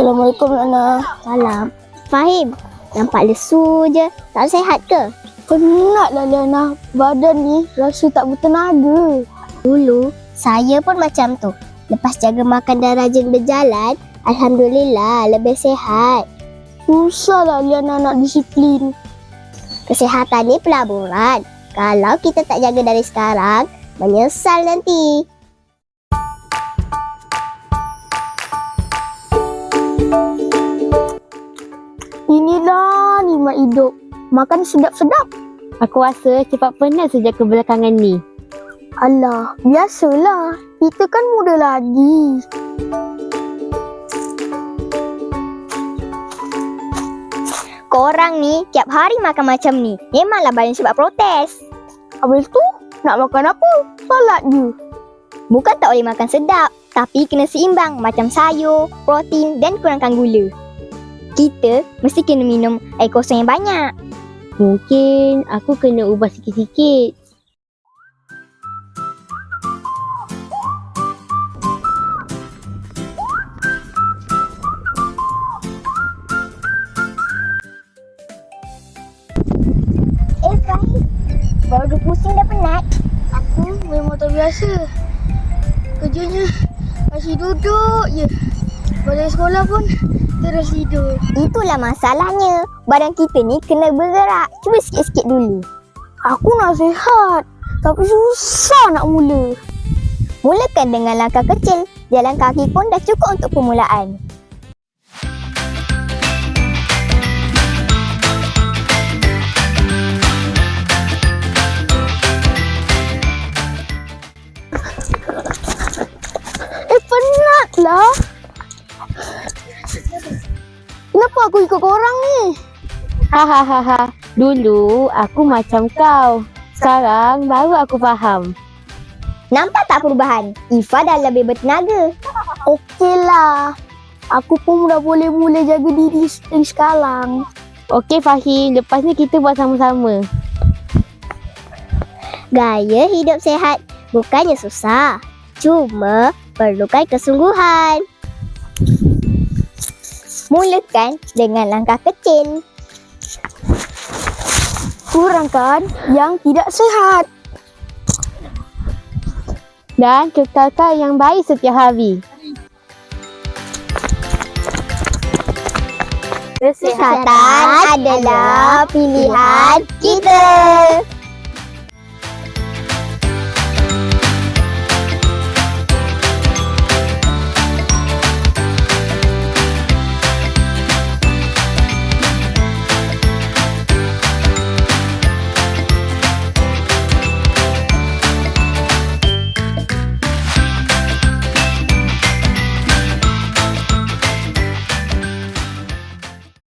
Assalamualaikum Nana. Salam. Fahim, nampak lesu je. Tak sihat ke? Penatlah Liana. Badan ni rasa tak bertenaga. Dulu, saya pun macam tu. Lepas jaga makan dan rajin berjalan, Alhamdulillah lebih sihat. Susahlah Liana nak disiplin. Kesihatan ni pelaburan. Kalau kita tak jaga dari sekarang, menyesal nanti. Inilah nikmat hidup. Makan sedap-sedap. Aku rasa cepat penat sejak kebelakangan ni. Alah, biasalah. Kita kan muda lagi. Korang ni tiap hari makan macam ni. Memanglah badan sebab protes. Habis tu, nak makan apa? Salat je. Bukan tak boleh makan sedap, tapi kena seimbang macam sayur, protein dan kurangkan gula. Kita mesti kena minum air kosong yang banyak. Mungkin aku kena ubah sikit-sikit. Fahim, baru pusing dah penat. Aku memang tak biasa. Kerjanya masih duduk je. Balik sekolah pun terus tidur. Itulah masalahnya. Badan kita ni kena bergerak. Cuba sikit-sikit dulu. Aku nak sihat, tapi susah nak mula. Mulakan dengan langkah kecil. Jalan kaki pun dah cukup untuk permulaan. Penatlah. Kenapa aku ikut korang ni? Hahaha. Dulu aku macam kau. Sekarang baru aku faham. Nampak tak perubahan? Ifa dah lebih bertenaga. Okeylah. Aku pun dah boleh mula jaga diri dari sekarang. Okey Fahim, lepas ni kita buat sama-sama. Gaya hidup sehat bukannya susah. Cuma perlukan kesungguhan. Mulakan dengan langkah kecil. Kurangkan yang tidak sihat. Dan kekalkan yang baik setiap hari. Kesihatan adalah pilihan kita.